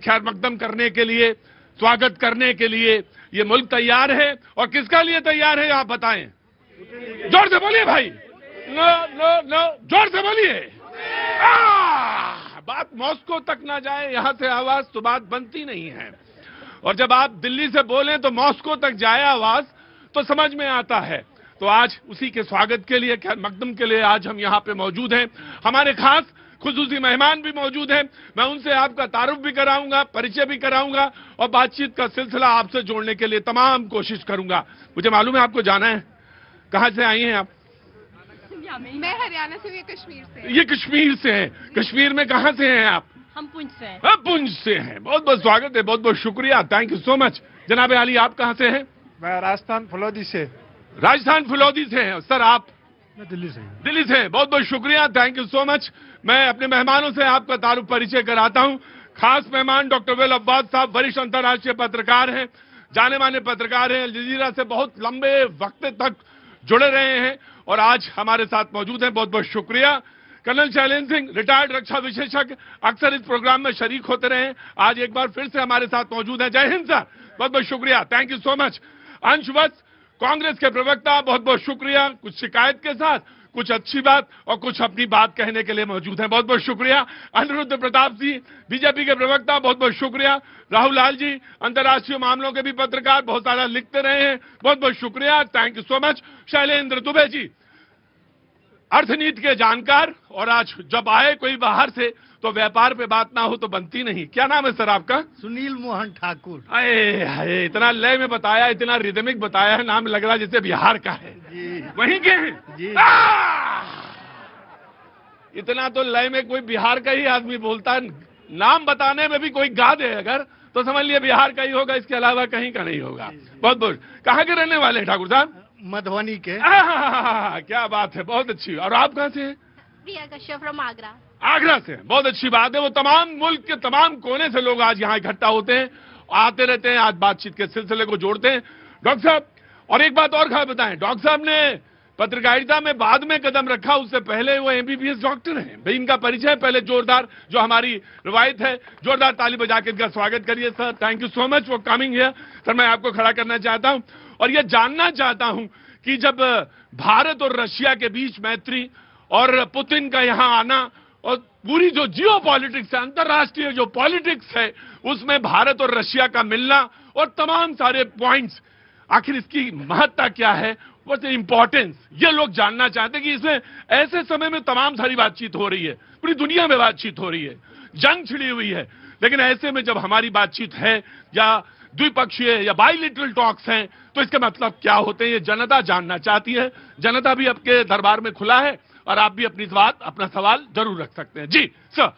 खैर मकदम करने के लिए, स्वागत करने के लिए ये मुल्क तैयार है। और किसका लिए तैयार है आप बताएं? जोर से बोलिए भाई, नो नो नो, जोर से बोलिए। बात मॉस्को तक ना जाए, यहां से आवाज तो बात बनती नहीं है। और जब आप दिल्ली से बोलें तो मॉस्को तक जाए आवाज तो समझ में आता है। तो आज उसी के स्वागत के लिए, खैर मकदम के लिए आज हम यहां पे मौजूद हैं। हमारे खास खुसूसी मेहमान भी मौजूद हैं। मैं उनसे आपका तारुफ भी कराऊंगा, परिचय भी कराऊंगा और बातचीत का सिलसिला आपसे जोड़ने के लिए तमाम कोशिश करूंगा। मुझे मालूम है आपको जाना है। कहां से आई हैं आप? मैं हरियाणा से, ये कश्मीर से। ये कश्मीर से हैं। कश्मीर में कहां से हैं आप? हम पुंछ से हैं। पुंछ से हैं। बहुत बहुत स्वागत है, बहुत बहुत शुक्रिया, थैंक यू सो मच। जनाब अली, आप कहां से हैं? मैं राजस्थान फलौदी से। राजस्थान फलौदी से हैं। सर आप? मैं दिल्ली से। दिल्ली से। बहुत बहुत शुक्रिया, थैंक यू सो मच। मैं अपने मेहमानों से आपका तारुफ परिचय कराता हूं। खास मेहमान डॉक्टर वेल अब्बास साहब, वरिष्ठ अंतर्राष्ट्रीय पत्रकार हैं, जाने माने पत्रकार हैं, अल जजीरा से बहुत लंबे वक्त तक जुड़े रहे हैं और आज हमारे साथ मौजूद हैं। बहुत बहुत शुक्रिया। कर्नल शैलेंद्र सिंह, रिटायर्ड रक्षा विशेषज्ञ, अक्सर इस प्रोग्राम में शरीक होते रहे हैं, आज एक बार फिर से हमारे साथ मौजूद हैं। जय हिंद सर, बहुत बहुत शुक्रिया, थैंक यू सो मच। अंश वत्स, कांग्रेस के प्रवक्ता, बहुत बहुत शुक्रिया। कुछ शिकायत के साथ, कुछ अच्छी बात और कुछ अपनी बात कहने के लिए मौजूद हैं, बहुत बहुत शुक्रिया। अनिरुद्ध प्रताप जी, बीजेपी के प्रवक्ता, बहुत बहुत शुक्रिया। राहुल लाल जी, अंतर्राष्ट्रीय मामलों के भी पत्रकार, बहुत सारा लिखते रहे हैं, बहुत बहुत शुक्रिया, thank you so much. Shailendra Dubey ji, अर्थनीति के जानकार, और आज जब आए कोई बाहर से तो व्यापार पे बात ना हो तो बनती नहीं। क्या नाम है सर आपका? सुनील मोहन ठाकुर। अरे अरे, इतना लय में बताया, इतना रिदमिक बताया है, नाम लग रहा है जैसे बिहार का है। जी। वहीं के हैं जी। इतना तो लय में कोई बिहार का ही आदमी बोलता है। नाम बताने में भी कोई गा दे अगर तो समझ लिया बिहार का ही होगा, इसके अलावा कहीं का नहीं होगा। बहुत बहुत। कहाँ के रहने वाले हैं ठाकुर साहब? मधुबनी के। क्या बात है, बहुत अच्छी। और आप कहाँ से हैं? प्रिया कश्यप फ्रॉम आगरा। आगरा से। बहुत अच्छी बात है। वो तमाम मुल्क के तमाम कोने से लोग आज यहाँ इकट्ठा होते हैं, आते रहते हैं, आज बातचीत के सिलसिले को जोड़ते हैं। डॉक्टर साहब, और एक बात और खास बताएं, डॉक्टर साहब ने पत्रकारिता में बाद में कदम रखा, उससे पहले वो एमबीबीएस डॉक्टर हैं। भाई इनका परिचय पहले जोरदार, जो हमारी रिवायत है, जोरदार ताली बजा के इनका स्वागत करिए sir. Thank you so much for coming here. Sir मैं आपको खड़ा करना चाहता हूं और ये जानना चाहता हूं कि जब भारत और रशिया के बीच मैत्री और पुतिन का यहां आना और पूरी जो जियो पॉलिटिक्स है, अंतर्राष्ट्रीय जो पॉलिटिक्स है, उसमें भारत और रशिया का मिलना और तमाम सारे पॉइंट्स, आखिर इसकी महत्ता क्या है, व्हाट द इंपॉर्टेंस, ये लोग जानना चाहते हैं कि इसमें ऐसे समय में तमाम सारी बातचीत हो रही है, पूरी दुनिया में बातचीत हो रही है, जंग छिड़ी हुई है, लेकिन ऐसे में जब हमारी बातचीत है या द्विपक्षीय या बाइलेटरल टॉक्स हैं तो इसके मतलब क्या होते हैं, ये जनता जानना चाहती है। जनता भी आपके दरबार में खुला है और आप भी अपनी बात, अपना सवाल जरूर रख सकते हैं। जी सर।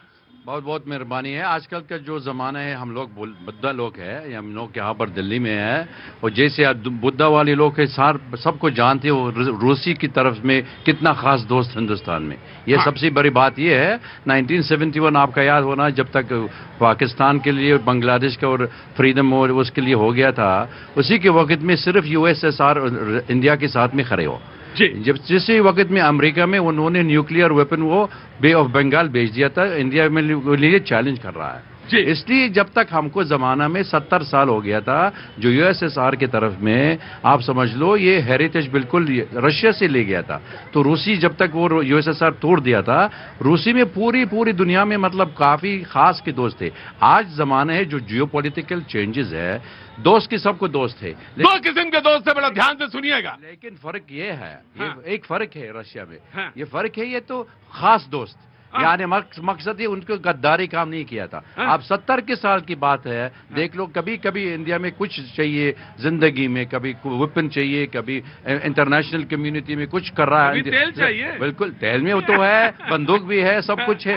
बहुत बहुत मेहरबानी है। आजकल का जो ज़माना है, हम लोग बुद्धा लोग हैं, हम लोग यहाँ पर दिल्ली में हैं और जैसे बुद्धा वाले लोग के सार सबको जानते हो, रूसी की तरफ में कितना खास दोस्त हिंदुस्तान में। ये हाँ। सबसे बड़ी बात ये है, 1971 आपका याद होना, जब तक पाकिस्तान के लिए बांग्लादेश का और फ्रीडम और उसके लिए हो गया था, उसी के वक्त में सिर्फ यूएसएसआर और इंडिया के साथ में खड़े हो। जब जिस वक्त में अमेरिका में उन्होंने न्यूक्लियर वेपन वो बे ऑफ बंगाल भेज दिया था, इंडिया में लिए चैलेंज कर रहा है। इसलिए जब तक हमको जमाना में 70 साल हो गया था, जो यूएसएसआर की तरफ में आप समझ लो ये हेरिटेज बिल्कुल रशिया से ले गया था। तो रूसी जब तक वो यूएसएसआर तोड़ दिया था, रूसी में पूरी दुनिया में मतलब काफी खास के दोस्त थे। आज जमाना है जो जियोपॉलिटिकल चेंजेस है, दोस्त की सबको दोस्त है, दो किस्म के दोस्त है, बड़ा ध्यान से सुनिएगा। लेकिन फर्क ये है, ये हाँ। एक फर्क है रशिया में। हाँ। ये फर्क है, ये तो खास दोस्त, यानी मकसद ये उनको गद्दारी काम नहीं किया था। हाँ। अब 70 के साल की बात है, देख लो, कभी कभी इंडिया में कुछ चाहिए जिंदगी में, कभी वेपन चाहिए, कभी इंटरनेशनल कम्युनिटी में कुछ कर रहा है, तेल चाहिए। बिल्कुल तेल में वो तो है, बंदूक भी है, सब कुछ है।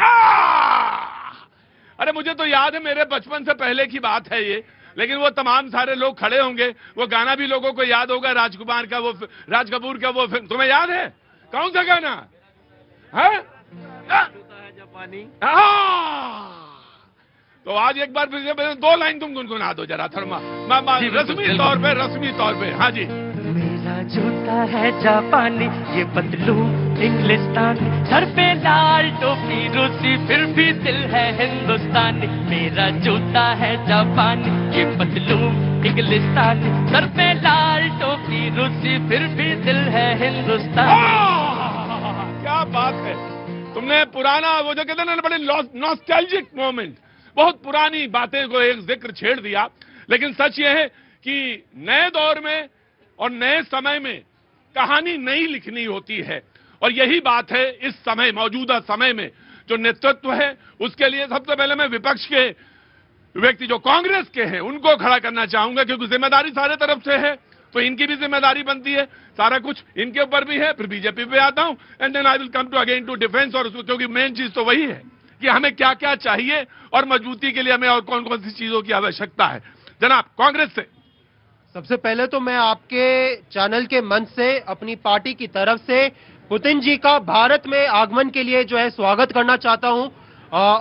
अरे मुझे तो याद है, मेरे बचपन से पहले की बात है ये, लेकिन वो तमाम सारे लोग खड़े होंगे, वो गाना भी लोगों को याद होगा, राजकुमार का वो, राज कपूर का वो फिल्म, तुम्हें याद है? कौन सा गाना है? जापानी। तो आज एक बार फिर से 2 लाइन तुम गुनगुना दो जरा, थर्मा रस्मी तौर पे, रस्मी तौर पे। हाँ जी। मेरा जूता है जापानी, ये पतलून इंग्लिस्तानी, सर पे लाल टोपी रूसी, फिर भी दिल है हिंदुस्तानी। मेरा जूता है जापानी, ये पतलून इंग्लिस्तानी, सर पे लाल टोपी रूसी, फिर भी दिल है हिंदुस्तानी। क्या बात है, तुमने पुराना वो जो कहते हैं ना बड़े नॉस्टैल्जिक मोमेंट, बहुत पुरानी बातें को एक जिक्र छेड़ दिया। लेकिन सच ये है कि नए दौर में और नए समय में कहानी नई लिखनी होती है, और यही बात है इस समय, मौजूदा समय में जो नेतृत्व है उसके लिए सबसे पहले मैं विपक्ष के व्यक्ति जो कांग्रेस के हैं उनको खड़ा करना चाहूंगा, क्योंकि जिम्मेदारी सारे तरफ से है, तो इनकी भी जिम्मेदारी बनती है, सारा कुछ इनके ऊपर भी है। फिर बीजेपी पे आता हूं and then I will come to again to defence, और क्योंकि मेन चीज तो वही है कि हमें क्या क्या चाहिए और मजबूती के लिए हमें और कौन कौन सी चीजों की आवश्यकता है। जनाब कांग्रेस से। सबसे पहले तो मैं आपके चैनल के मंच से अपनी पार्टी की तरफ से पुतिन जी का भारत में आगमन के लिए जो है स्वागत करना चाहता हूं।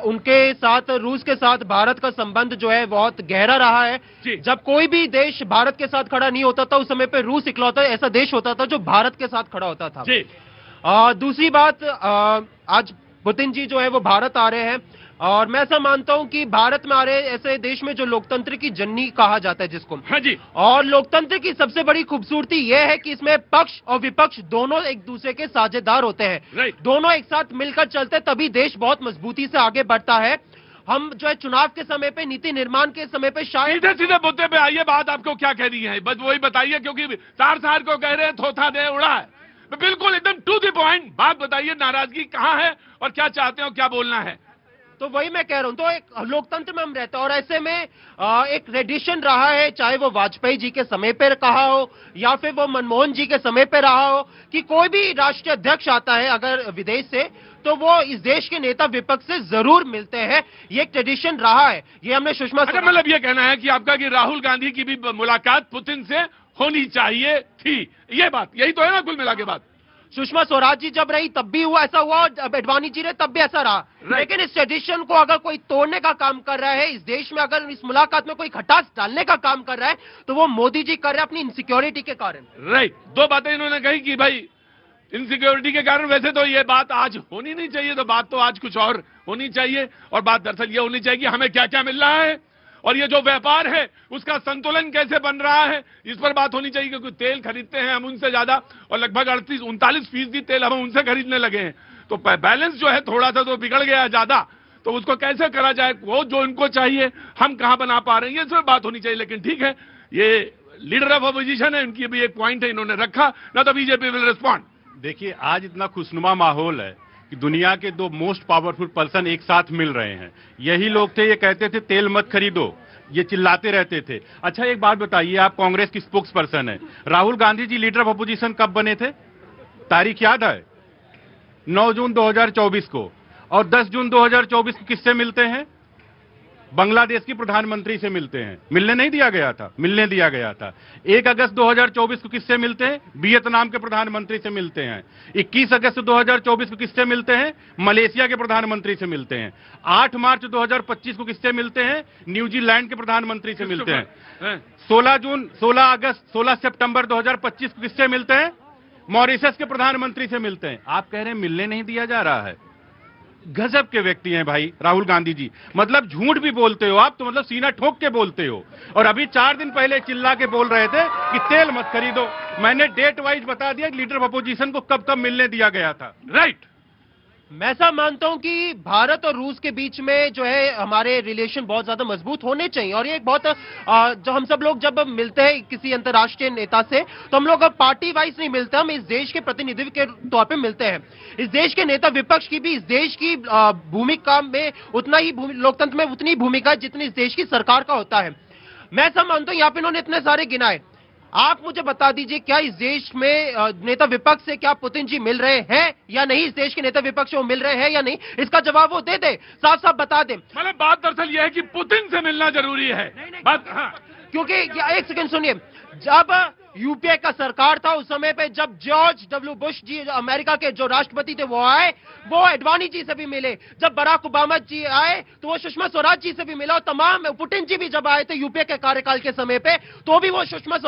उनके साथ, रूस के साथ भारत का संबंध जो है बहुत गहरा रहा है। जब कोई भी देश भारत के साथ खड़ा नहीं होता था उस समय पे रूस इकलौता ऐसा देश होता था जो भारत के साथ खड़ा होता था। दूसरी बात, आज पुतिन जी जो है वो भारत आ रहे हैं, और मैं ऐसा मानता हूं कि भारत में आ रहे ऐसे देश में जो लोकतंत्र की जननी कहा जाता है जिसको, हाँ जी, और लोकतंत्र की सबसे बड़ी खूबसूरती यह है कि इसमें पक्ष और विपक्ष दोनों एक दूसरे के साझेदार होते हैं। दोनों एक साथ मिलकर चलते तभी देश बहुत मजबूती से आगे बढ़ता है। हम जो है चुनाव के समय पे, नीति निर्माण के समय पे शायद सीधे सीधे मुद्दे पे आइए, बात आपको क्या कह रही है बस वही बताइए, क्योंकि सार को कह रहे हैं थोथा दे उड़ा है, बिल्कुल एकदम टू द पॉइंट बात बताइए, नाराजगी कहाँ है और क्या चाहते हो, क्या बोलना है। तो वही मैं कह रहा हूं, तो एक लोकतंत्र में हम रहते हैं और ऐसे में एक ट्रेडिशन रहा है, चाहे वो वाजपेयी जी के समय पे कहा हो या फिर वो मनमोहन जी के समय पे रहा हो, कि कोई भी राष्ट्रीय अध्यक्ष आता है अगर विदेश से तो वो इस देश के नेता विपक्ष से जरूर मिलते हैं। ये एक ट्रेडिशन रहा है, ये हमने सुषमा मतलब ये कहना है कि आपका कि राहुल गांधी की भी मुलाकात पुतिन से होनी चाहिए थी, ये बात यही तो है ना कुल मिला के बात। सुषमा स्वराज जी जब रही तब भी हुआ ऐसा हुआ, और अडवाणी जी रहे तब भी ऐसा रहा। लेकिन इस ट्रेडिशन को अगर कोई तोड़ने का काम कर रहा है, इस देश में अगर इस मुलाकात में कोई खटास डालने का काम कर रहा है तो वो मोदी जी कर रहे हैं अपनी इनसिक्योरिटी के कारण। राइट, दो बातें इन्होंने कही कि भाई इनसिक्योरिटी के कारण, वैसे तो ये बात आज होनी नहीं चाहिए, तो बात तो आज कुछ और होनी चाहिए, और बात दरअसल ये होनी चाहिए कि हमें क्या क्या मिल रहा है और ये जो व्यापार है उसका संतुलन कैसे बन रहा है, इस पर बात होनी चाहिए। क्योंकि तेल खरीदते हैं हम उनसे ज्यादा, और लगभग 38-39% तेल हम उनसे खरीदने लगे हैं, तो बैलेंस जो है थोड़ा सा तो बिगड़ गया ज्यादा, तो उसको कैसे करा जाए, वो जो इनको चाहिए हम कहां बना पा रहे हैं, ये सब बात होनी चाहिए। लेकिन ठीक है, ये लीडर ऑफ अपोजिशन है, इनकी भी एक पॉइंट है, इन्होंने रखा ना, तो बीजेपी विल रिस्पॉन्ड। देखिए, आज इतना खुशनुमा माहौल है कि दुनिया के दो मोस्ट पावरफुल पर्सन एक साथ मिल रहे हैं। यही लोग थे, ये कहते थे तेल मत खरीदो, ये चिल्लाते रहते थे। अच्छा एक बात बताइए, आप कांग्रेस की स्पोक्स पर्सन है, Rahul Gandhi ji leader of opposition कब बने थे? तारीख याद है? 9 जून 2024 को। और 10 जून 2024 को किससे मिलते हैं? बांग्लादेश की प्रधानमंत्री से मिलते हैं। मिलने नहीं दिया गया था, मिलने दिया गया था। 1 अगस्त 2024 को किससे मिलते हैं? वियतनाम के प्रधानमंत्री से मिलते हैं। 21 अगस्त 2024 को किससे मिलते हैं? मलेशिया के प्रधानमंत्री से मिलते हैं। 8 मार्च 2025 को किससे मिलते हैं? न्यूजीलैंड के प्रधानमंत्री से मिलते हैं। 16 सितंबर 2025 को किससे मिलते हैं? मॉरिशस के प्रधानमंत्री से मिलते हैं। आप कह रहे हैं मिलने नहीं दिया जा रहा है। गजब के व्यक्ति हैं भाई राहुल गांधी जी, मतलब झूठ भी बोलते हो आप तो, मतलब सीना ठोक के बोलते हो। और अभी 4 दिन पहले चिल्ला के बोल रहे थे कि तेल मत खरीदो। मैंने डेट वाइज बता दिया कि लीडर ऑफ अपोजिशन को कब कब मिलने दिया गया था। राइट, मैं ऐसा मानता हूं कि भारत और रूस के बीच में जो है हमारे रिलेशन बहुत ज्यादा मजबूत होने चाहिए, और ये एक बहुत जो हम सब लोग जब मिलते हैं किसी अंतर्राष्ट्रीय नेता से तो हम लोग अब पार्टी वाइज नहीं मिलते, हम इस देश के प्रतिनिधित्व के तौर पे मिलते हैं। इस देश के नेता विपक्ष की भी इस देश की भूमिका में उतना ही लोकतंत्र में उतनी भूमिका जितनी इस देश की सरकार का होता है। मैं ऐसा मानता हूं, यहाँ पे इन्होंने इतने सारे गिनाए, आप मुझे बता दीजिए क्या इस देश में नेता विपक्ष से क्या पुतिन जी मिल रहे हैं या नहीं? इस देश के नेता विपक्ष से वो मिल रहे हैं या नहीं? इसका जवाब वो दे दे, साफ साफ बता दे। मतलब बात दरअसल ये है कि पुतिन से मिलना जरूरी है। बात हाँ, क्योंकि एक सेकंड सुनिए, जब यूपीए का सरकार था उस समय पे जब जॉर्ज डब्ल्यू बुश जी अमेरिका के जो राष्ट्रपति थे वो आए, वो अडवाणी जी से भी मिले। जब बराक ओबामा जी आए तो वो सुषमा स्वराज जी से भी मिला, और तमाम पुतिन जी भी जब आए थे यूपीए के कार्यकाल के समय पे तो भी वो सुषमा